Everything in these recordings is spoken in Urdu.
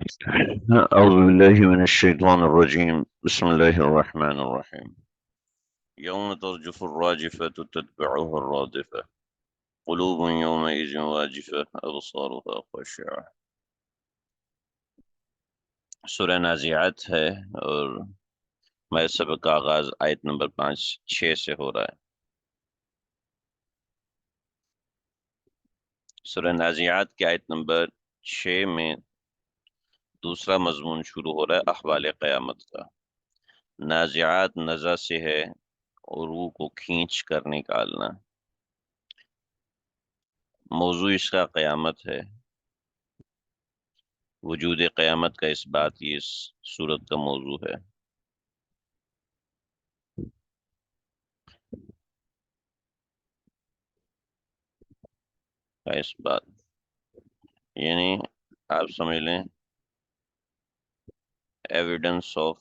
أعوذ بالله من الشيطان الرجيم بسم الله الرحمن الرحيم يوم ترجف الراجفة تتبعها الرادفة قلوب يومئذ واجفة أبصارها خاشعة. سورہ نازعات ہے اور میں سبق کا آغاز آیت نمبر 5-6 سے ہو رہا ہے۔ سورہ نازعات کی آیت نمبر 6 میں دوسرا مضمون شروع ہو رہا ہے احوال قیامت کا۔ نازعات نزع سے ہے اور روح کو کھینچ کر نکالنا، موضوع اس کا قیامت ہے، وجود قیامت کا اس بات یہ اس صورت کا موضوع ہے۔ کا اس بات یعنی آپ سمجھ لیں ایویڈنس آف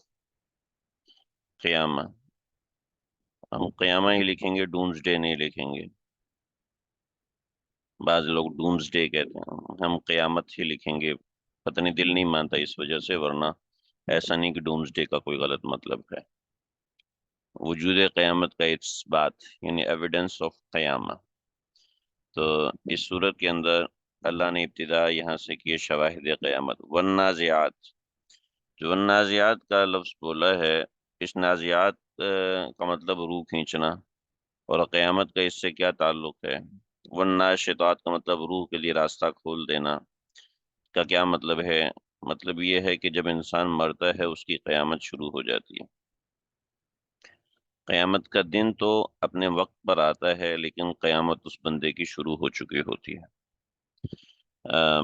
قیامہ۔ ہم قیامہ ہی لکھیں گے، ڈومز ڈے نہیں لکھیں گے۔ بعض لوگ ڈومز ڈے کہتے ہیں، ہم قیامت ہی لکھیں گے۔ پتہ نہیں دل نہیں مانتا اس وجہ سے، ورنہ ایسا نہیں کہ ڈومز ڈے کا کوئی غلط مطلب ہے۔ وجود قیامت کا اس بات یعنی ایویڈنس آف قیامہ۔ تو اس صورت کے اندر اللہ نے ابتدا یہاں سے کی شواہد قیامت۔ والنازعات، جو والنازعات کا لفظ بولا ہے، اس نازعات کا مطلب روح کھینچنا، اور قیامت کا اس سے کیا تعلق ہے؟ والناشطات کا مطلب روح کے لیے راستہ کھول دینا کا کیا مطلب ہے؟ مطلب یہ ہے کہ جب انسان مرتا ہے اس کی قیامت شروع ہو جاتی ہے۔ قیامت کا دن تو اپنے وقت پر آتا ہے، لیکن قیامت اس بندے کی شروع ہو چکی ہوتی ہے۔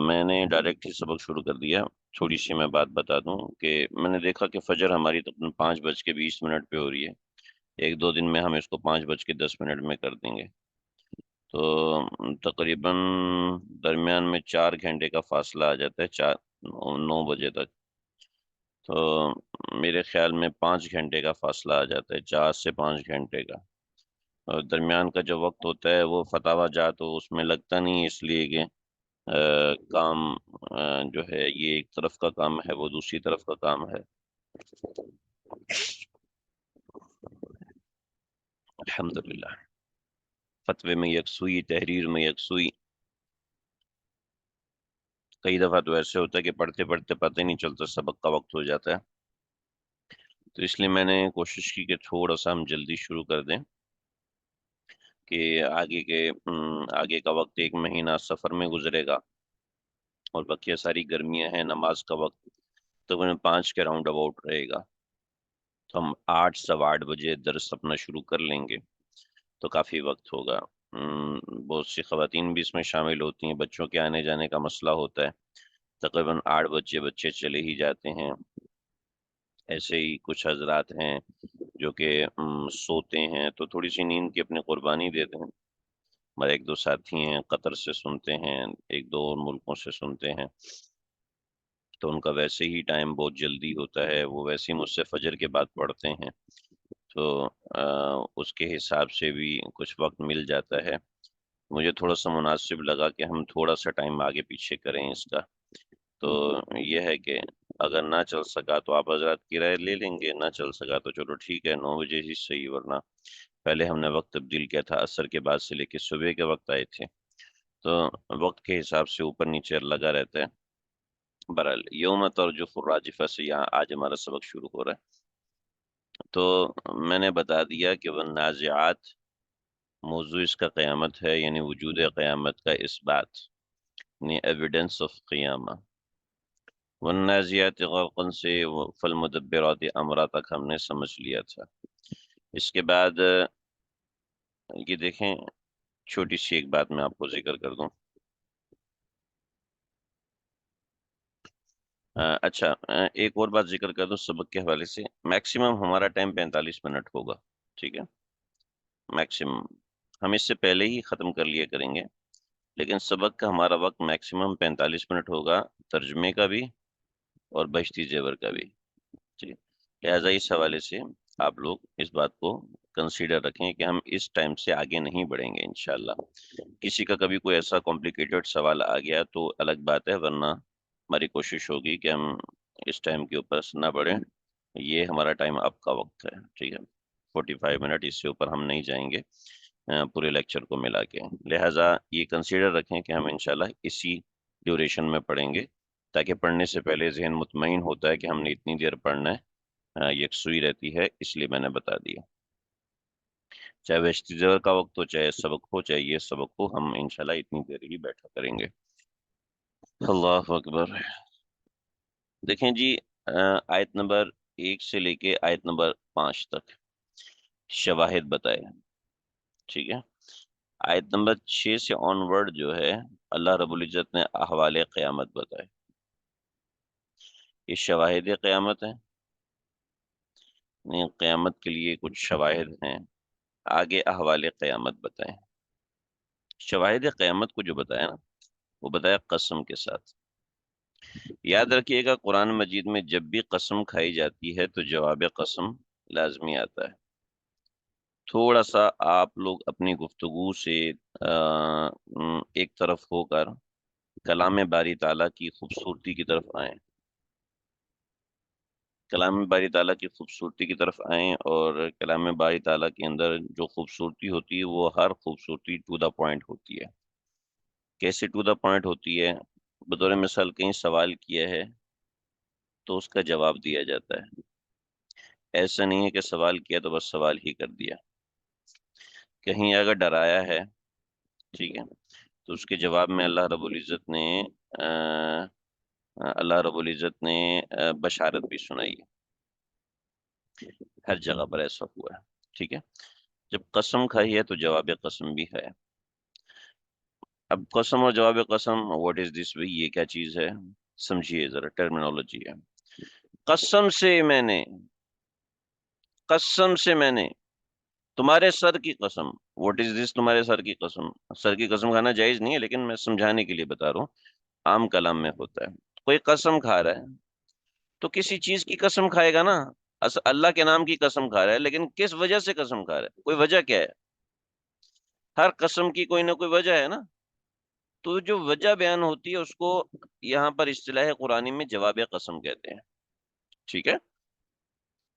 میں نے ڈائریکٹ ہی سبق شروع کر دیا۔ تھوڑی سی میں بات بتا دوں کہ میں نے دیکھا کہ فجر ہماری تقریباً 5:20 پہ ہو رہی ہے۔ 1-2 دن میں ہم اس کو 5:10 میں کر دیں گے، تو تقریباً درمیان میں 4 گھنٹے کا فاصلہ آ جاتا ہے، 9 بجے تک۔ تو میرے خیال میں 5 گھنٹے کا فاصلہ آ جاتا ہے، 4 سے 5 گھنٹے کا۔ اور درمیان کا جو وقت ہوتا ہے وہ فتاوی جات تو اس میں لگتا نہیں، اس لیے کہ کام جو ہے یہ ایک طرف کا کام ہے، وہ دوسری طرف کا کام ہے۔ الحمدللہ، فتوے میں یکسوئی، تحریر میں یکسوئی۔ کئی دفعہ تو ایسے ہوتا ہے کہ پڑھتے پڑھتے پتہ ہی نہیں چلتا، سبق کا وقت ہو جاتا ہے۔ تو اس لیے میں نے کوشش کی کہ تھوڑا سا ہم جلدی شروع کر دیں، کہ آگے کا وقت 1 مہینہ سفر میں گزرے گا، اور بقیہ ساری گرمیاں ہیں، نماز کا وقت تقریباً 5 کے راؤنڈ اباؤٹ رہے گا۔ تو ہم 8 سوا 8 بجے درس اپنا شروع کر لیں گے، تو کافی وقت ہوگا۔ بہت سی خواتین بھی اس میں شامل ہوتی ہیں، بچوں کے آنے جانے کا مسئلہ ہوتا ہے، تقریباً 8 بجے بچے چلے ہی جاتے ہیں۔ ایسے ہی کچھ حضرات ہیں جو کہ سوتے ہیں، تو تھوڑی سی نیند کی اپنی قربانی دیتے ہیں۔ ہمارے 1-2 ساتھی ہیں، قطر سے سنتے ہیں، 1-2 اور ملکوں سے سنتے ہیں، تو ان کا ویسے ہی ٹائم بہت جلدی ہوتا ہے، وہ ویسے ہی مجھ سے فجر کے بعد پڑھتے ہیں، تو اس کے حساب سے بھی کچھ وقت مل جاتا ہے۔ مجھے تھوڑا سا مناسب لگا کہ ہم تھوڑا سا ٹائم آگے پیچھے کریں اس کا۔ تو یہ ہے کہ اگر نہ چل سکا تو آپ حضرات کی رائے لے لیں گے، نہ چل سکا تو چلو ٹھیک ہے، 9 بجے ہی صحیح، ورنہ پہلے ہم نے وقت تبدیل کیا تھا، عصر کے بعد سے لے کے صبح کے وقت آئے تھے، تو وقت کے حساب سے اوپر نیچے لگا رہتا ہے۔ برحال یوم ترجف الراجفہ سے یہاں آج ہمارا سبق شروع ہو رہا ہے۔ تو میں نے بتا دیا کہ وہ نازعات موضوع اس کا قیامت ہے، یعنی وجود قیامت کا اس بات، یعنی ایویڈنس آف قیامہ۔ والنازعات غرقا سے فالمدبرات امرا تک ہم نے سمجھ لیا تھا۔ اس کے بعد یہ دیکھیں، چھوٹی سی ایک بات میں آپ کو ذکر کر دوں۔ اچھا، ایک اور بات ذکر کر دوں سبق کے حوالے سے۔ میکسیمم ہمارا ٹائم 45 منٹ ہوگا، ٹھیک ہے؟ میکسیمم ہم اس سے پہلے ہی ختم کر لیا کریں گے، لیکن سبق کا ہمارا وقت میکسیمم 45 منٹ ہوگا، ترجمے کا بھی اور بہشتی زیور کا بھی، ٹھیک ہے؟ لہٰذا اس حوالے سے آپ لوگ اس بات کو کنسیڈر رکھیں کہ ہم اس ٹائم سے آگے نہیں بڑھیں گے انشاءاللہ۔ کسی کا کبھی کوئی ایسا کمپلیکیٹڈ سوال آ گیا تو الگ بات ہے، ورنہ ہماری کوشش ہوگی کہ ہم اس ٹائم کے اوپر نہ بڑھیں. یہ ہمارا ٹائم اب کا وقت ہے. ٹھیک ہے, 45 منٹ, اس سے اوپر ہم نہیں جائیں گے پورے لیکچر کو ملا کے. لہٰذا یہ کنسیڈر رکھیں کہ ہم انشاءاللہ اسی ڈیوریشن میں پڑھیں گے, تاکہ پڑھنے سے پہلے ذہن مطمئن ہوتا ہے کہ ہم نے اتنی دیر پڑھنا ہے, یکسوئی رہتی ہے, اس لیے میں نے بتا دیا. چاہے وہ اشتہار کا وقت ہو, چاہے سبق ہو, چاہے یہ سبق ہو, ہم انشاءاللہ اتنی دیر ہی بیٹھا کریں گے. اللہ اکبر. دیکھیں جی, آیت نمبر 1 سے لے کے آیت نمبر 5 تک شواہد بتائے. ٹھیک ہے, آیت نمبر 6 سے آن ورڈ جو ہے, اللہ رب العزت نے احوال قیامت بتائے. یہ شواہد قیامت ہے, نہیں, قیامت کے لیے کچھ شواہد ہیں, آگے احوال قیامت بتائیں. شواہد قیامت کو جو بتایا نا, وہ بتایا قسم کے ساتھ. یاد رکھیے گا, قرآن مجید میں جب بھی قسم کھائی جاتی ہے تو جواب قسم لازمی آتا ہے. تھوڑا سا آپ لوگ اپنی گفتگو سے ایک طرف ہو کر کلام باری تعالیٰ کی خوبصورتی کی طرف آئیں. کلام باری تعالیٰ کی خوبصورتی کی طرف آئیں, اور کلام باری تعالیٰ کے اندر جو خوبصورتی ہوتی ہے وہ ہر خوبصورتی ٹو دا پوائنٹ ہوتی ہے. کیسے ٹو دا پوائنٹ ہوتی ہے؟ بطور مثال کہیں سوال کیا ہے تو اس کا جواب دیا جاتا ہے. ایسا نہیں ہے کہ سوال کیا تو بس سوال ہی کر دیا. کہیں اگر ڈرایا ہے, ٹھیک ہے, تو اس کے جواب میں اللہ رب العزت نے بشارت بھی سنائی ہے. ہر جگہ پر ایسا ہوا ہے. ٹھیک ہے, جب قسم کھائی ہے تو جواب قسم بھی ہے. اب قسم اور جواب قسم, واٹ از دس بھائی, یہ کیا چیز ہے؟ سمجھیے ذرا, ٹرمینالوجی ہے. قسم سے میں نے تمہارے سر کی قسم. واٹ از دس, تمہارے سر کی قسم؟ سر کی قسم کھانا جائز نہیں ہے, لیکن میں سمجھانے کے لیے بتا رہا ہوں. عام کلام میں ہوتا ہے, کوئی قسم کھا رہا ہے تو کسی چیز کی قسم کھائے گا نا. اللہ کے نام کی قسم کھا رہا ہے, لیکن کس وجہ سے قسم کھا رہا ہے؟ کوئی وجہ کیا ہے؟ ہر قسم کی کوئی نہ کوئی وجہ ہے نا. تو جو وجہ بیان ہوتی ہے اس کو یہاں پر اصطلاح قرآنی میں جواب قسم کہتے ہیں. ٹھیک ہے,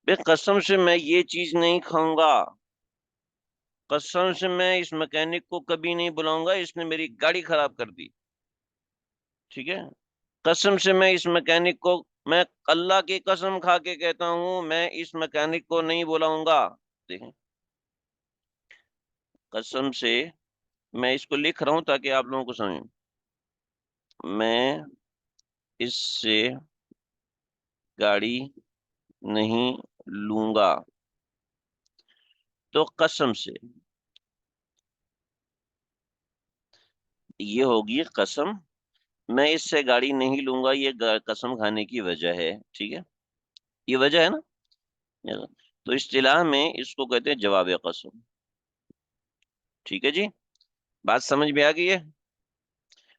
بے قسم سے میں یہ چیز نہیں کھاؤں گا, قسم سے میں اس مکینک کو کبھی نہیں بلاؤں گا, اس نے میری گاڑی خراب کر دی. ٹھیک ہے, قسم سے میں اس مکینک کو, میں اللہ کی قسم کھا کے کہتا ہوں, میں اس مکینک کو نہیں بلاؤں گا. دیکھیں, قسم سے میں اس کو لکھ رہا ہوں تاکہ آپ لوگوں کو سمجھیں. میں اس سے گاڑی نہیں لوں گا, تو قسم سے یہ ہوگی قسم. میں اس سے گاڑی نہیں لوں گا, یہ قسم کھانے کی وجہ ہے. ٹھیک ہے, یہ وجہ ہے نا. تو اصطلاح میں اس کو کہتے ہیں جواب قسم. ٹھیک ہے جی, بات سمجھ میں آ گئی ہے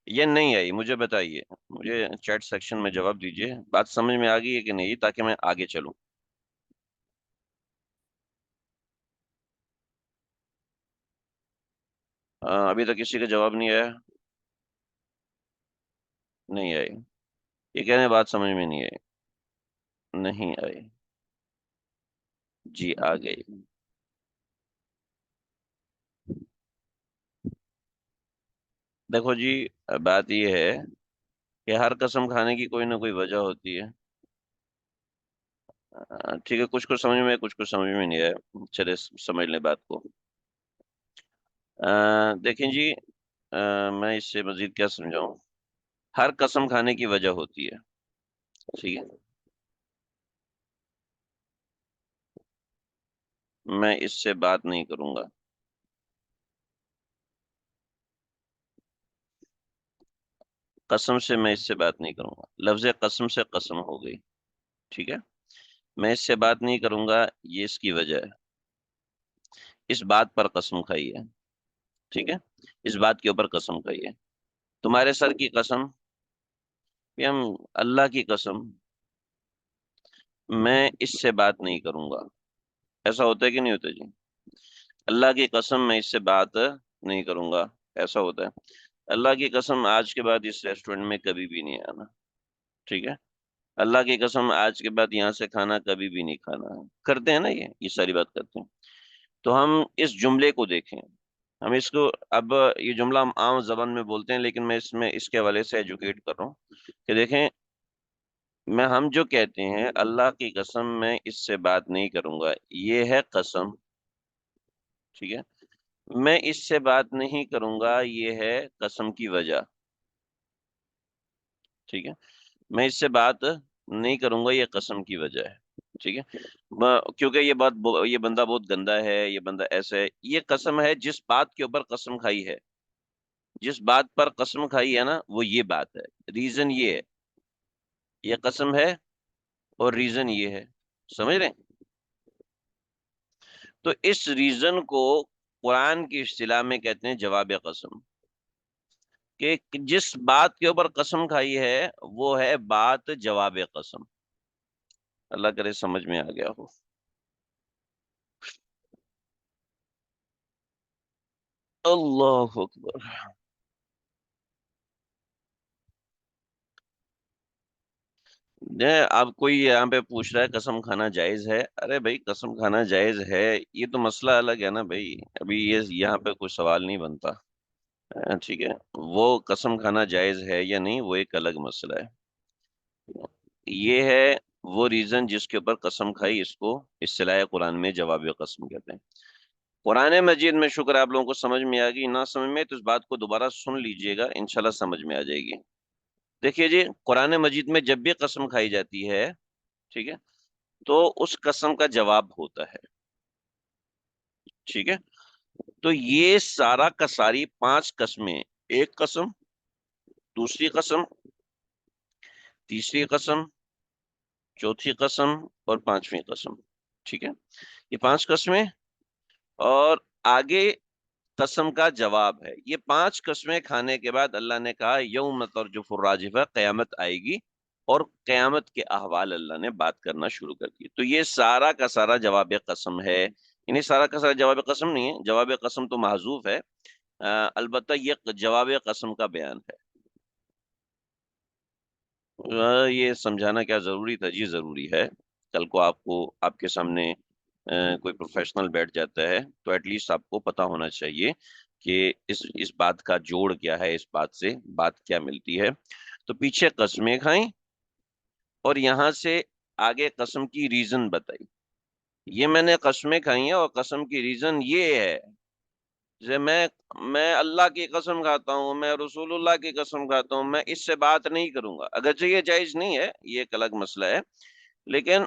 یا نہیں آئی؟ مجھے بتائیے, مجھے چیٹ سیکشن میں جواب دیجیے, بات سمجھ میں آ گئی ہے کہ نہیں, تاکہ میں آگے چلوں. ابھی تک کسی کا جواب نہیں آیا؟ نہیں آئی؟ یہ کہنے بات سمجھ میں نہیں آئی. نہیں آئی, جی آ گئی. دیکھو جی, بات یہ ہے کہ ہر قسم کھانے کی کوئی نہ کوئی وجہ ہوتی ہے. ٹھیک ہے, کچھ سمجھ میں, کچھ سمجھ میں نہیں آیا. چلے سمجھ لیں بات کو. دیکھیں جی, میں اس سے مزید کیا سمجھاؤں. ہر قسم کھانے کی وجہ ہوتی ہے. ٹھیک ہے, میں اس سے بات نہیں کروں گا. قسم سے میں اس سے بات نہیں کروں گا, لفظ قسم سے قسم ہو گئی. ٹھیک ہے, میں اس سے بات نہیں کروں گا, یہ اس کی وجہ ہے. اس بات پر قسم کھائی ہے. ٹھیک ہے, اس بات کے اوپر قسم کھائی ہے. تمہارے سر کی قسم, کہ ہم اللہ کی قسم, میں اس سے بات نہیں کروں گا. ایسا ہوتا ہے کہ نہیں ہوتا جی؟ اللہ کی قسم میں اس سے بات نہیں کروں گا, ایسا ہوتا ہے. اللہ کی قسم آج کے بعد اس ریسٹورنٹ میں کبھی بھی نہیں آنا. ٹھیک ہے، اللہ کی قسم آج کے بعد یہاں سے کھانا کبھی بھی نہیں کھانا ہے، کرتے ہیں نا یہ ساری بات کرتے ہیں۔ تو ہم اس جملے کو دیکھیں، ہم اس کو، اب یہ جملہ ہم عام زبان میں بولتے ہیں، لیکن میں اس کے حوالے سے ایجوکیٹ کر رہا ہوں کہ دیکھیں، ہم جو کہتے ہیں اللہ کی قسم میں اس سے بات نہیں کروں گا، یہ ہے قسم، ٹھیک ہے، میں اس سے بات نہیں کروں گا، یہ ہے قسم کی وجہ، ٹھیک ہے، میں اس سے بات نہیں کروں گا، یہ قسم کی وجہ ہے، ٹھیک ہے، کیونکہ یہ بندہ بہت گندا ہے، یہ بندہ ایسا ہے، یہ قسم ہے جس بات کے اوپر قسم کھائی ہے، جس بات پر قسم کھائی ہے نا، وہ یہ بات ہے، ریزن یہ ہے، یہ قسم ہے اور ریزن یہ ہے، سمجھ رہے ہیں؟ تو اس ریزن کو قرآن کی اصطلاح میں کہتے ہیں جواب قسم، کہ جس بات کے اوپر قسم کھائی ہے وہ ہے بات جواب قسم۔ اللہ کرے سمجھ میں آ گیا ہو۔ اللہ اکبر۔ اب کوئی یہاں پہ پوچھ رہا ہے قسم کھانا جائز ہے، ارے بھائی قسم کھانا جائز ہے، یہ تو مسئلہ الگ ہے نا بھائی، ابھی یہ یہاں پہ کوئی سوال نہیں بنتا، ٹھیک ہے، وہ قسم کھانا جائز ہے یا نہیں وہ ایک الگ مسئلہ ہے، یہ ہے وہ ریزن جس کے اوپر قسم کھائی، اس کو اصطلاح قرآن میں جواب قسم کہتے ہیں۔ قرآن مجید میں، شکر ہے آپ لوگوں کو سمجھ میں آ گئی، نہ سمجھ میں تو اس بات کو دوبارہ سن لیجئے گا، انشاءاللہ سمجھ میں آ جائے گی۔ دیکھیے جی، قرآن مجید میں جب بھی قسم کھائی جاتی ہے، ٹھیک ہے، تو اس قسم کا جواب ہوتا ہے، ٹھیک ہے، تو یہ سارا کا ساری 5 قسمیں، ایک قسم، دوسری قسم، تیسری قسم، چوتھی قسم اور 5ویں قسم، ٹھیک ہے، یہ 5 قسمیں، اور آگے قسم کا جواب ہے، یہ 5 قسمیں کھانے کے بعد اللہ نے کہا یوم ترجف الراجفہ، قیامت آئے گی، اور قیامت کے احوال اللہ نے بات کرنا شروع کر دی، تو یہ سارا کا سارا جواب قسم ہے، یعنی سارا کا سارا جواب قسم نہیں ہے، جواب قسم تو محذوف ہے، البتہ یہ جواب قسم کا بیان ہے۔ یہ سمجھانا کیا ضروری تھا؟ جی ضروری ہے، کل کو آپ کے سامنے کوئی پروفیشنل بیٹھ جاتا ہے تو ایٹ لیسٹ آپ کو پتا ہونا چاہیے کہ اس بات کا جوڑ کیا ہے، اس بات سے بات کیا ملتی ہے، تو پیچھے قسمیں کھائیں اور یہاں سے آگے قسم کی ریزن بتائی، یہ میں نے قسمیں کھائی ہیں اور قسم کی ریزن یہ ہے، جیسے میں اللہ کی قسم کھاتا ہوں، میں رسول اللہ کی قسم کھاتا ہوں، میں اس سے بات نہیں کروں گا، اگرچہ یہ جائز نہیں ہے، یہ ایک الگ مسئلہ ہے، لیکن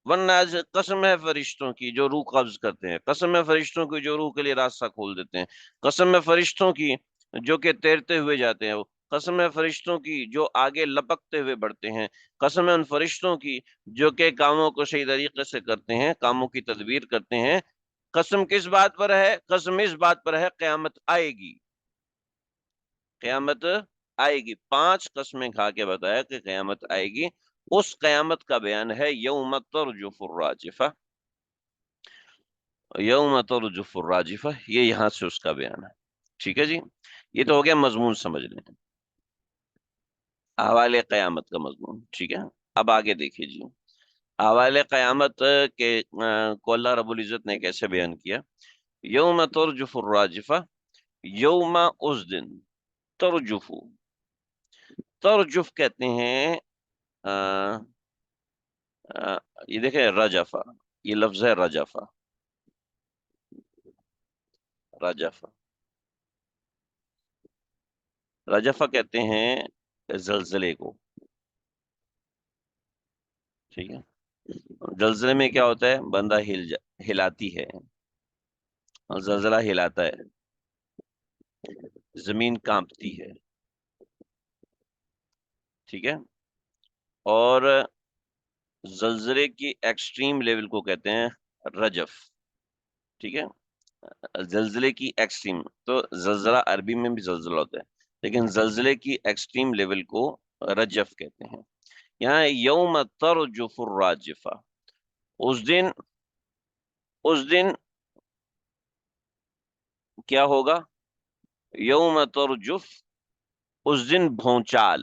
ورنہ قسم ہے فرشتوں کی جو روح قبض کرتے ہیں، قسم ہے فرشتوں کی جو روح کے لیے راستہ کھول دیتے ہیں، قسم ہے فرشتوں کی جو کہ تیرتے ہوئے جاتے ہیں، قسم ہے فرشتوں کی جو آگے لپکتے ہوئے بڑھتے ہیں، قسم ہے ان فرشتوں کی جو کہ کاموں کو صحیح طریقے سے کرتے ہیں، کاموں کی تدبیر کرتے ہیں، قسم کس بات پر ہے؟ قسم اس بات پر ہے قیامت آئے گی، قیامت آئے گی، 5 قسمیں کھا کے بتایا کہ قیامت آئے گی، اس قیامت کا بیان ہے یوم ترجف الراجفہ، یوم ترجف الراجفہ، یہ یہاں سے اس کا بیان ہے، ٹھیک ہے جی، یہ تو ہو گیا مضمون سمجھ لیں، احوال قیامت کا مضمون، ٹھیک ہے، اب آگے دیکھیے جی، احوال قیامت کے کو اللہ رب العزت نے کیسے بیان کیا؟ یوم ترجف الراجفہ، یوم اس دن، ترجف، ترجف کہتے ہیں، آ، یہ دیکھیں رجفہ، یہ لفظ ہے رجفہ، رجفہ، رجفہ کہتے ہیں زلزلے کو، ٹھیک ہے، زلزلے میں کیا ہوتا ہے؟ بندہ ہلاتی ہے، اور زلزلہ ہلاتا ہے، زمین کانپتی ہے، ٹھیک ہے، اور زلزلے کی ایکسٹریم لیول کو کہتے ہیں رجف، ٹھیک ہے، زلزلے کی ایکسٹریم، تو زلزلہ عربی میں بھی زلزلہ ہوتا ہے، لیکن زلزلے کی ایکسٹریم لیول کو رجف کہتے ہیں، یہاں یوم ترجف الراجفہ، اس دن، اس دن کیا ہوگا؟ یوم ترجف، اس دن بھونچال،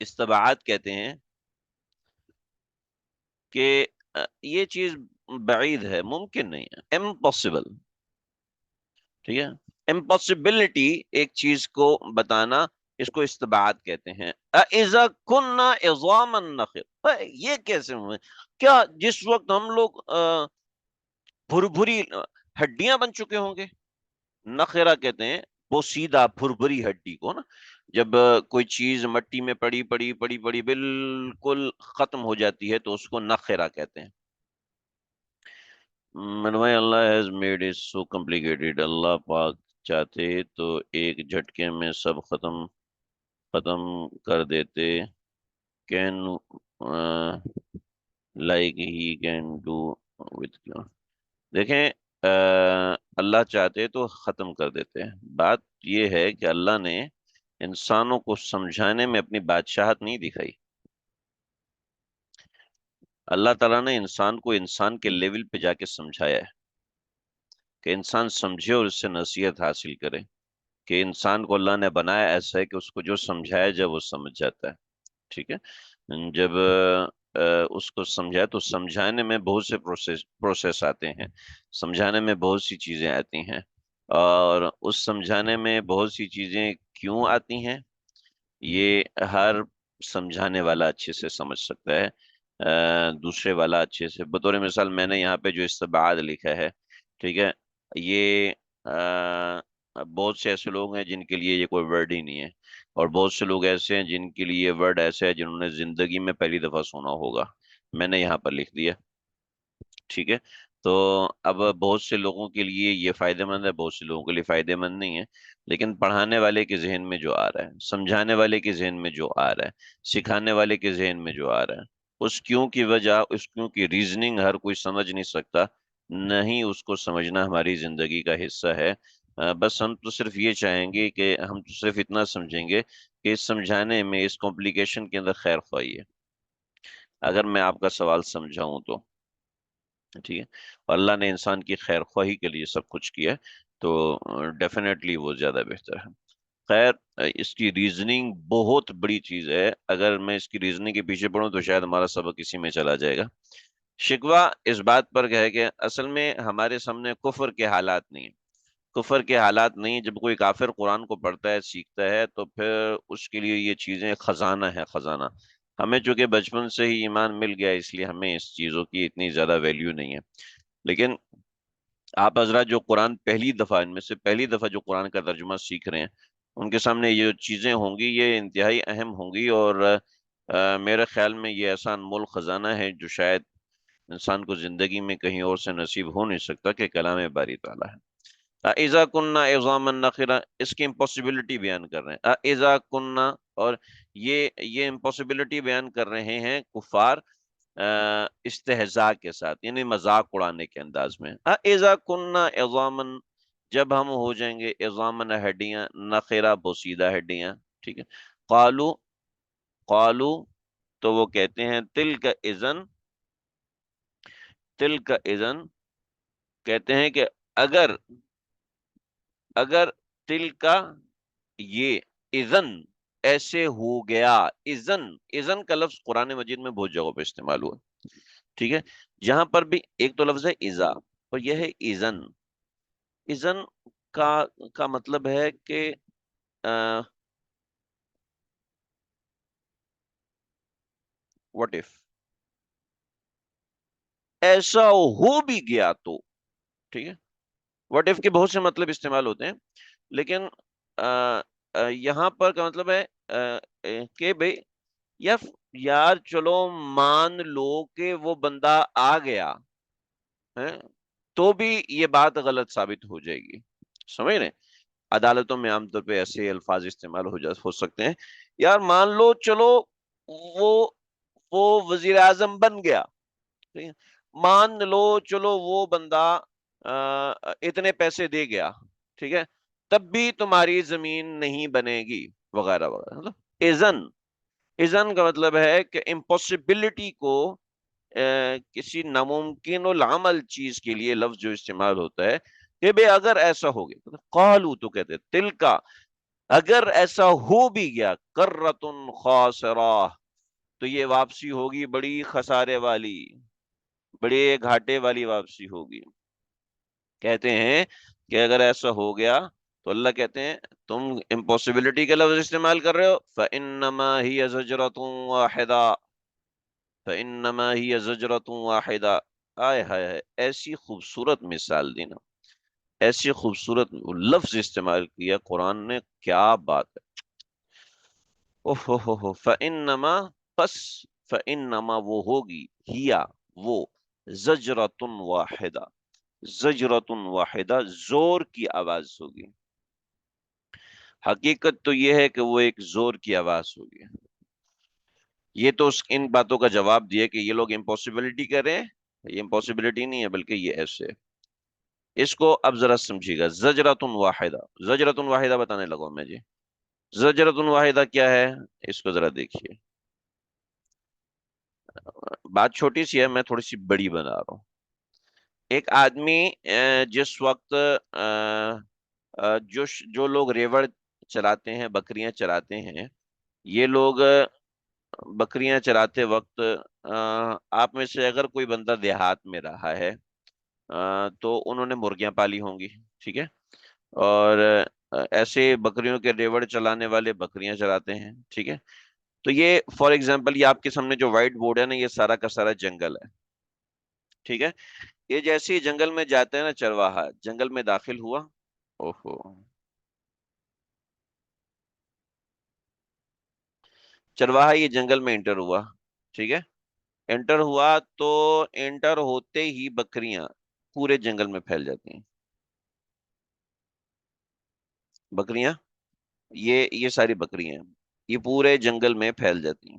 استبعاد کہتے ہیں کہ یہ چیز بعید ہے، ممکن نہیں ہے، امپاسبل. ٹھیک ہے، امپاسبلٹی ایک چیز کو بتانا، اس کو استبعاد کہتے ہیں. اذا كنا عظاما نخر، یہ کیسے ہوئے؟ کیا جس وقت ہم لوگ بھری ہڈیاں بن چکے ہوں گے؟ نخرہ کہتے ہیں وہ سیدھا بھری ہڈی کو نا، جب کوئی چیز مٹی میں پڑی پڑی پڑی پڑی بالکل ختم ہو جاتی ہے تو اس کو نخرہ کہتے ہیں. منوائے اللہ has made it so complicated, اللہ پاک چاہتے تو ایک جھٹکے میں سب ختم کر دیتے. Can like he can do with. دیکھیں اللہ چاہتے تو ختم کر دیتے ہیں. بات یہ ہے کہ اللہ نے انسانوں کو سمجھانے میں اپنی بادشاہت نہیں دکھائی. اللہ تعالیٰ نے انسان کو انسان کے لیول پہ جا کے سمجھایا ہے کہ انسان سمجھے اور اس سے نصیحت حاصل کرے، کہ انسان کو اللہ نے بنایا ایسا ہے کہ اس کو جو سمجھایا جب وہ سمجھ جاتا ہے. ٹھیک ہے، جب اس کو سمجھائے تو سمجھانے میں بہت سے پروسیس آتے ہیں، سمجھانے میں بہت سی چیزیں آتی ہیں، اور اس سمجھانے میں بہت سی چیزیں کیوں آتی ہیں یہ ہر سمجھانے والا اچھے سے سمجھ سکتا ہے. دوسرے والا اچھے سے، بطور مثال میں نے یہاں پہ جو استبعاد لکھا ہے، ٹھیک ہے، یہ بہت سے ایسے لوگ ہیں جن کے لیے یہ کوئی ورڈ ہی نہیں ہے، اور بہت سے لوگ ایسے ہیں جن کے لیے یہ ورڈ ایسے ہے جنہوں نے زندگی میں پہلی دفعہ سنا ہوگا. میں نے یہاں پر لکھ دیا. ٹھیک ہے، تو اب بہت سے لوگوں کے لیے یہ فائدہ مند ہے، بہت سے لوگوں کے لیے فائدہ مند نہیں ہے، لیکن پڑھانے والے کے ذہن میں جو آ رہا ہے، سمجھانے والے کے ذہن میں جو آ رہا ہے، سکھانے والے کے ذہن میں جو آ رہا ہے، اس کیوں کی وجہ، اس کیوں کی ریزننگ ہر کوئی سمجھ نہیں سکتا. نہیں، اس کو سمجھنا ہماری زندگی کا حصہ ہے. بس ہم تو صرف یہ چاہیں گے کہ ہم تو صرف اتنا سمجھیں گے کہ اس سمجھانے میں، اس کمپلیکیشن کے اندر خیر خواہی ہے. اگر میں آپ کا سوال سمجھاؤں تو ٹھیک ہے، اور اللہ نے انسان کی خیر خواہی کے لیے سب کچھ کیا، تو ڈیفینیٹلی وہ زیادہ بہتر ہے. خیر، اس کی ریزننگ بہت بڑی چیز ہے، اگر میں اس کی ریزننگ کے پیچھے پڑھوں تو شاید ہمارا سبق اسی میں چلا جائے گا. شکوہ اس بات پر ہے کہ اصل میں ہمارے سامنے کفر کے حالات نہیں ہیں. کفر کے حالات نہیں. جب کوئی کافر قرآن کو پڑھتا ہے، سیکھتا ہے، تو پھر اس کے لیے یہ چیزیں خزانہ ہے، خزانہ. ہمیں چونکہ بچپن سے ہی ایمان مل گیا، اس لیے ہمیں اس چیزوں کی اتنی زیادہ ویلیو نہیں ہے. لیکن آپ حضرات جو قرآن پہلی دفعہ، ان میں سے پہلی دفعہ جو قرآن کا ترجمہ سیکھ رہے ہیں، ان کے سامنے یہ چیزیں ہوں گی، یہ انتہائی اہم ہوں گی، اور میرے خیال میں یہ ایسا انمول خزانہ ہے جو شاید انسان کو زندگی میں کہیں اور سے نصیب ہو نہیں سکتا کہ کلام باری تعالیٰ ہے. اذا کننا عظاما نخرا، اس کی امپاسبلٹی بیان کر رہے ہیں. اذا کننا، اور یہ امپاسبلٹی بیان کر رہے ہیں کفار استہزاء کے ساتھ، یعنی مذاق اڑانے کے انداز میں. اذا کننا عظاما، جب ہم ہو جائیں گے عظاما ہڈیاں، نخرا بوسیدہ ہڈیاں. ٹھیک ہے، قالو، قالو تو وہ کہتے ہیں تلک اذن، تلک اذن کہتے ہیں کہ اگر، تل کا یہ اذن ایسے ہو گیا. اذن کا لفظ قرآن مجید میں بہت جگہوں پہ استعمال ہوا. ٹھیک ہے، جہاں پر بھی ایک تو لفظ ہے اذا، اور یہ ہے اذن. اذن کا مطلب ہے کہ واٹ اف، ایسا ہو بھی گیا تو. ٹھیک ہے، واٹ اف کے بہت سے مطلب استعمال ہوتے ہیں، لیکن یہاں پر کا مطلب ہے کہ بھئی یار چلو مان لو کہ وہ بندہ آ گیا ہے، تو بھی یہ بات غلط ثابت ہو جائے گی. سمجھ رہے ہیں؟ عدالتوں میں عام طور پہ ایسے الفاظ استعمال ہو سکتے ہیں. یار مان لو چلو وہ وزیر اعظم بن گیا، ٹھیک ہے؟ مان لو چلو وہ بندہ اتنے پیسے دے گیا، ٹھیک ہے، تب بھی تمہاری زمین نہیں بنے گی، وغیرہ وغیرہ. مطلب اذن کا مطلب ہے کہ امپاسبلٹی کو کسی ناممکن العمل چیز کے لیے لفظ جو استعمال ہوتا ہے کہ بے اگر ایسا ہو گیا. قالو تو کہتے تل کا، اگر ایسا ہو بھی گیا کرتن خاسرہ، تو یہ واپسی ہوگی بڑی خسارے والی، بڑے گھاٹے والی واپسی ہوگی۔ کہتے ہیں کہ اگر ایسا ہو گیا تو اللہ کہتے ہیں تم امپاسبلٹی کا لفظ استعمال کر رہے ہو، فَإِنَّمَا هِيَ زَجْرَةٌ وَاحِدَةٌ، فَإِنَّمَا هِيَ زَجْرَةٌ وَاحِدَةٌ۔ آئے ہائے ہائے، ایسی خوبصورت مثال دینا، ایسی خوبصورت لفظ استعمال کیا قرآن نے، کیا بات ہے۔ اوہ ہو فَإِنَّمَا، پس فَإِنَّمَا وہ ہوگی، ہیا وہ، زجرتن واحدہ، زجرتن واحدہ زور کی آواز ہوگی۔ حقیقت تو یہ ہے کہ وہ ایک زور کی آواز ہوگی۔ یہ تو ان باتوں کا جواب دیا کہ یہ لوگ امپاسبلٹی کر رہے ہیں، یہ امپاسبلٹی نہیں ہے بلکہ یہ ایسے ہے۔ اس کو اب ذرا سمجھیے گا، زجرتن واحدہ، زجرتن واحدہ بتانے لگا میں جی۔ زجرتن واحدہ کیا ہے، اس کو ذرا دیکھیے۔ بات چھوٹی سی ہے، میں تھوڑی سی بڑی بنا رہا ہوں۔ ایک آدمی جس وقت جو لوگ ریوڑ چلاتے ہیں، بکریاں چراتے ہیں، یہ لوگ بکریاں چراتے وقت آپ میں سے اگر کوئی بندہ دیہات میں رہا ہے تو انہوں نے مرغیاں پالی ہوں گی، ٹھیک ہے، اور ایسے بکریوں کے ریوڑ چلانے والے بکریاں چراتے ہیں، ٹھیک ہے۔ تو یہ فار ایگزامپل یہ آپ کے سامنے جو وائٹ بورڈ ہے نا، یہ سارا کا سارا جنگل ہے، ٹھیک ہے۔ یہ جیسے ہی جنگل میں جاتے ہیں نا چرواہا، جنگل میں داخل ہوا، اوہو، چرواہا یہ جنگل میں انٹر ہوا، ٹھیک ہے، انٹر ہوا تو انٹر ہوتے ہی بکریاں پورے جنگل میں پھیل جاتی ہیں۔ بکریاں، یہ ساری بکریاں یہ پورے جنگل میں پھیل جاتی ہیں۔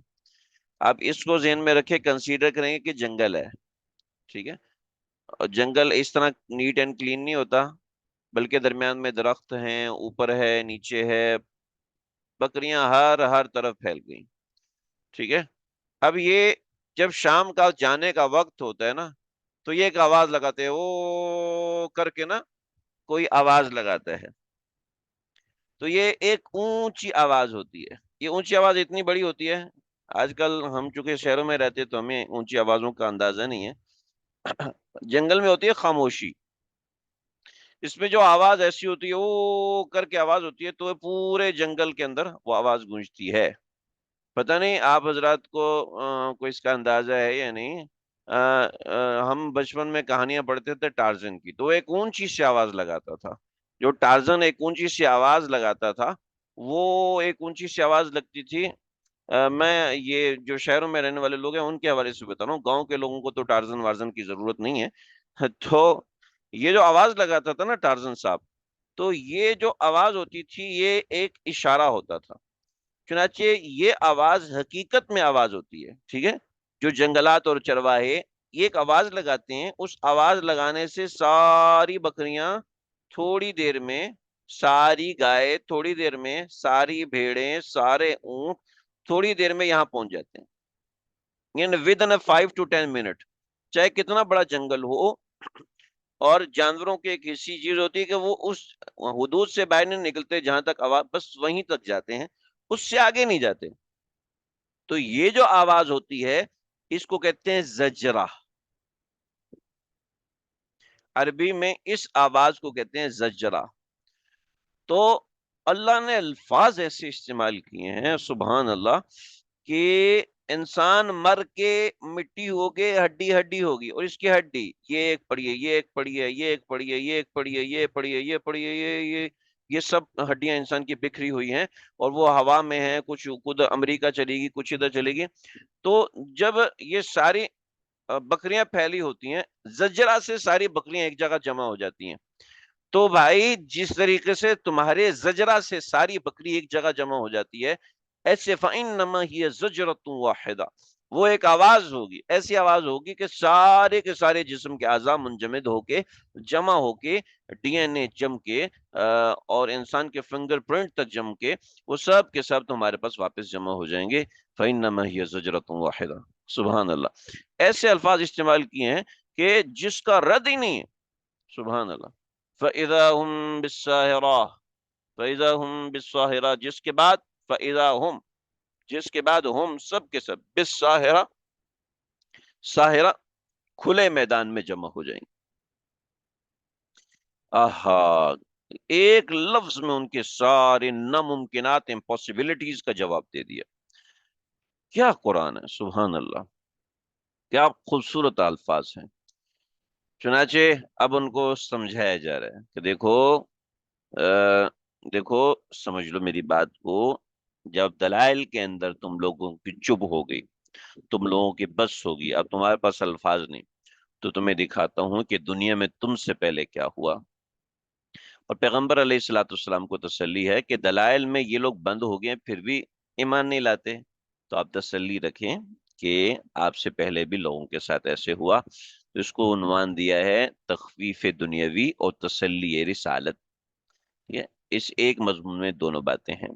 آپ اس کو ذہن میں رکھے، کنسیڈر کریں گے کہ جنگل ہے، ٹھیک ہے، اور جنگل اس طرح نیٹ اینڈ کلین نہیں ہوتا، بلکہ درمیان میں درخت ہیں، اوپر ہے، نیچے ہے، بکریاں ہر طرف پھیل گئی، ٹھیک ہے۔ اب یہ جب شام کا جانے کا وقت ہوتا ہے نا، تو یہ ایک آواز لگاتے ہیں، او کر کے نا، کوئی آواز لگاتا ہے، تو یہ ایک اونچی آواز ہوتی ہے۔ یہ اونچی آواز اتنی بڑی ہوتی ہے، آج کل ہم چونکہ شہروں میں رہتے تو ہمیں اونچی آوازوں کا اندازہ نہیں ہے، جنگل میں ہوتی ہے خاموشی، اس میں جو آواز ایسی ہوتی ہے، او کر کے آواز ہوتی ہے، تو پورے جنگل کے اندر وہ آواز گونجتی ہے۔ پتہ نہیں آپ حضرات کو کوئی اس کا اندازہ ہے یا نہیں۔ ہم بچپن میں کہانیاں پڑھتے تھے ٹارزن کی، تو ایک اونچی سی آواز لگاتا تھا، جو ٹارزن ایک اونچی سی آواز لگاتا تھا، وہ ایک اونچی سی آواز لگتی تھی۔ میں یہ جو شہروں میں رہنے والے لوگ ہیں ان کے حوالے سے بتا رہا ہوں، گاؤں کے لوگوں کو تو ٹارزن وارزن کی ضرورت نہیں ہے۔ تو یہ جو آواز لگاتا تھا نا ٹارزن صاحب، تو یہ جو آواز ہوتی تھی یہ ایک اشارہ ہوتا تھا۔ چنانچہ یہ آواز حقیقت میں آواز ہوتی ہے، ٹھیک ہے، جو جنگلات اور چرواہے یہ ایک آواز لگاتے ہیں، اس آواز لگانے سے ساری بکریاں تھوڑی دیر میں، ساری گائے تھوڑی دیر میں، ساری بھیڑیں، سارے اونٹ تھوڑی دیر میں یہاں پہنچ جاتے ہیں، یعنی ود ان 5 to 10 منٹ، چاہے کتنا بڑا جنگل ہو۔ اور جانوروں کی ایک ایسی چیز ہوتی ہے کہ وہ اس حدود سے باہر نہیں نکلتے جہاں تک آواز، بس وہیں تک جاتے ہیں، اس سے آگے نہیں جاتے۔ تو یہ جو آواز ہوتی ہے اس کو کہتے ہیں زجرہ، عربی میں اس آواز کو کہتے ہیں زجرہ۔ تو اللہ نے الفاظ ایسے استعمال کیے ہیں سبحان اللہ، کہ انسان مر کے مٹی ہوگے، ہڈی ہڈی ہوگی، اور اس کی ہڈی یہ ایک پڑی ہے، یہ ایک پڑی ہے، یہ ایک پڑی ہے، یہ ایک پڑی ہے، یہ پڑی ہے، یہ پڑی ہے، یہ سب ہڈیاں انسان کی بکھری ہوئی ہیں، اور وہ ہوا میں ہیں، کچھ خود امریکہ چلے گی، کچھ ادھر چلے گی۔ تو جب یہ ساری بکریاں پھیلی ہوتی ہیں، زجرہ سے ساری بکریاں ایک جگہ جمع ہو جاتی ہیں۔ تو بھائی جس طریقے سے تمہارے زجرہ سے ساری بکری ایک جگہ جمع ہو جاتی ہے، ایسے فَإِنَّمَا هِيَ زَجْرَةٌ وَاحِدَةٌ، وہ ایک آواز ہوگی، ایسی آواز ہوگی کہ سارے کے سارے جسم کے اعضاء منجمد ہو کے، جمع ہو کے، ڈی این اے جم کے، اور انسان کے فنگر پرنٹ تک جم کے، وہ سب کے سب تمہارے پاس واپس جمع ہو جائیں گے۔ فَإِنَّمَا هِيَ زَجْرَةٌ وَاحِدَةٌ، سبحان اللہ، ایسے الفاظ استعمال کیے ہیں کہ جس کا رد ہی نہیں ہے، سبحان اللہ۔ فَإِذَا هُمْ بِالسَّاهِرَةِ، فَإِذَا هُمْ بِالسَّاهِرَةِ جس کے بعد ہم سب کے سب بالساہرہ ساہرہ کھلے میدان میں جمع ہو جائیں گے. آہا، ایک لفظ میں ان کے سارے ناممکنات امپاسبلٹیز کا جواب دے دیا. کیا قرآن ہے، سبحان اللہ، کیا خوبصورت الفاظ ہیں. چنانچہ اب ان کو سمجھایا جا رہا ہے کہ دیکھو سمجھ لو میری بات کو. جب دلائل کے اندر تم لوگوں کی چب ہو گئی، تم لوگوں کی بس ہوگی، اب تمہارے پاس الفاظ نہیں، تو تمہیں دکھاتا ہوں کہ دنیا میں تم سے پہلے کیا ہوا. اور پیغمبر علیہ الصلوۃ والسلام کو تسلی ہے کہ دلائل میں یہ لوگ بند ہو گئے پھر بھی ایمان نہیں لاتے، تو آپ تسلی رکھیں کہ آپ سے پہلے بھی لوگوں کے ساتھ ایسے ہوا. تو اس کو عنوان دیا ہے تخفیف دنیاوی اور تسلی رسالت. ٹھیک ہے، اس ایک مضمون میں دونوں باتیں ہیں.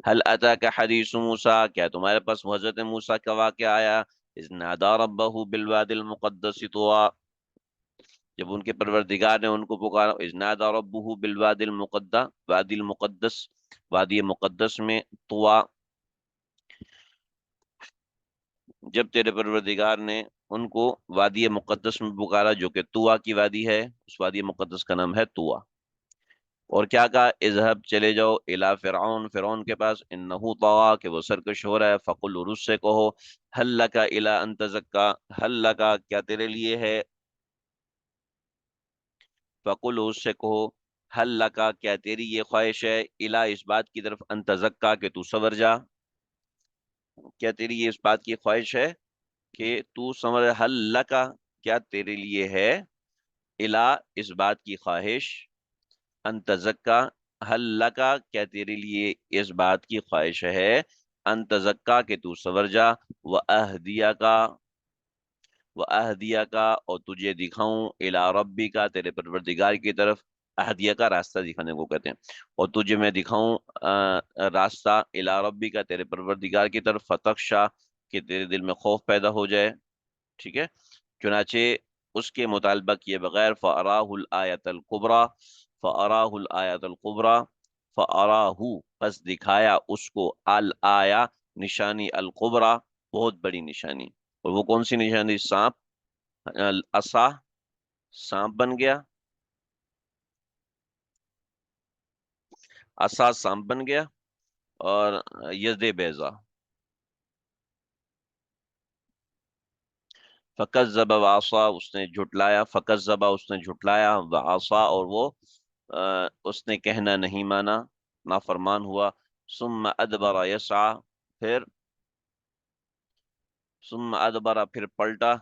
حل اتاک حدیث موسیٰ، کیا تمہارے پاس حضرت موسیٰ کا واقعہ آیا؟ اذ نادى ربه بالواد المقدس طوى، جب ان کے پروردگار نے ان کو پکارا. اذ نادى ربه بالواد المقدس، وادی المقدس، وادی مقدس میں طوى، جب تیرے پروردگار نے ان کو وادی مقدس میں پکارا جو کہ طوى کی وادی ہے. اس وادی مقدس کا نام ہے طوى. اور کیا کہا؟ اذهب، چلے جاؤ، الی فرعون، فرعون کے پاس، انہ طغى، کہ وہ سرکش ہو رہا ہے. فقل، اور اس سے کہو، هل لک الی ان تزکا، هل لک، کیا تیرے لیے ہے، فقل، اس سے کہو، هل لک، کیا تیری یہ خواہش ہے، الی، اس بات کی طرف، ان تزکا، کہ تو سنور جا. کیا تیری یہ اس بات کی خواہش ہے کہ تو سنور، هل لک، کیا تیرے لیے ہے، الی، اس بات کی خواہش، ان تزکا، حل لکا، کیا تیرے لیے اس بات کی خواہش ہے، ان تزکا، کہ تو سنور جا، و اہدیا کا، اور تجھے دکھاؤں، الی ربی کا، تیرے پروردگار کی طرف. اہدیہ کا راستہ دکھانے کو کہتے ہیں. اور تجھے میں دکھاؤں راستہ، الی ربی کا، تیرے پروردگار کی طرف. فتخشا، کہ تیرے دل میں خوف پیدا ہو جائے. ٹھیک ہے، چنانچہ اس کے مطالبہ کیے بغیر فَأَرَاهُ الْآيَةَ الْكُبْرَى، فَأَرَاهُ الْآيَةَ الْكُبْرَى، فَأَرَاهُ، پس دکھایا اس کو، الآیا، نشانی، الکبرى، بہت بڑی نشانی. اور وہ کون سی نشانی؟ سانپ، العصا، سانپ بن گیا، عصا سانپ بن گیا، اور یزد بیضا. فکذب وعصا، اس نے جھٹلایا، فکذب، اس نے جھٹلایا، وعصا، اور وہ اس نے کہنا نہیں مانا، نافرمان ہوا. ثم ادبر یسعى، پھر ثم ادبر، پھر پلٹا،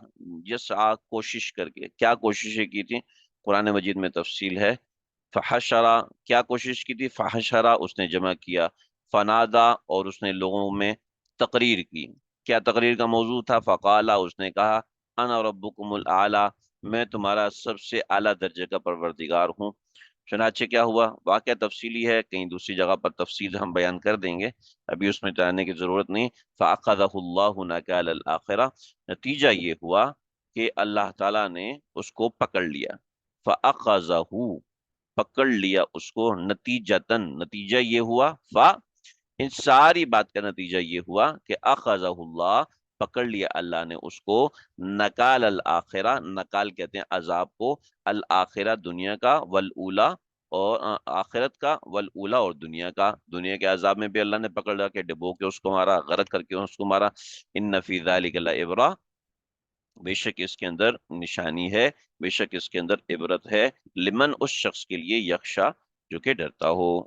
یسعى، کوشش کر کے. کیا کوششیں کی تھی؟ قرآن مجید میں تفصیل ہے. فحشرا، کیا کوشش کی تھی؟ فحشرا، اس نے جمع کیا. فنادا، اور اس نے لوگوں میں تقریر کی. کیا تقریر کا موضوع تھا؟ فقالا، اس نے کہا، انا ربکم الاعلی، میں تمہارا سب سے اعلیٰ درجے کا پروردگار ہوں. چنانچہ کیا ہوا؟ واقعہ تفصیلی ہے، کہیں دوسری جگہ پر تفصیل ہم بیان کر دیں گے، ابھی اس میں جانے کی ضرورت نہیں. فأخذہ اللہ نکال الآخرہ، نتیجہ یہ ہوا کہ اللہ تعالیٰ نے اس کو پکڑ لیا. فأخذہ، پکڑ لیا اس کو، نتیجتاً، نتیجہ یہ ہوا، ان ساری بات کا نتیجہ یہ ہوا کہ اخذہ اللہ، پکڑ لیا اللہ نے اس کو، نکال الآخرہ، نکال کہتے ہیں عذاب کو، الآخرہ، دنیا کا، والاولا، اور آخرت کا، والاولا، اور دنیا کا. دنیا کے عذاب میں بھی اللہ نے پکڑ لیا کہ ڈبو کے اس کو مارا، غرق کر کے اس کو مارا. ان فی ذلک لعبرہ، بے شک اس کے اندر نشانی ہے، بے شک اس کے اندر عبرت ہے، لمن، اس شخص کے لیے، یخشا، جو کہ ڈرتا ہو.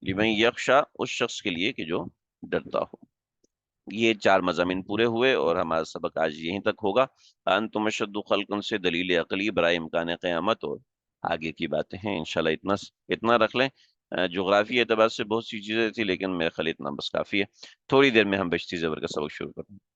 لمن یخشا، اس شخص کے لیے کہ جو ڈرتا ہو. یہ 4 مضامین پورے ہوئے اور ہمارا سبق آج یہیں تک ہوگا. انتم اشد خلقا سے دلیل عقلی برائے امکان قیامت، اور آگے کی باتیں ہیں انشاءاللہ. اتنا رکھ لیں. جغرافی اعتبار سے بہت سی چیزیں تھی، لیکن میرے خیال اتنا بس کافی ہے. تھوڑی دیر میں ہم بشتی زیور کا سبق شروع کریں گے.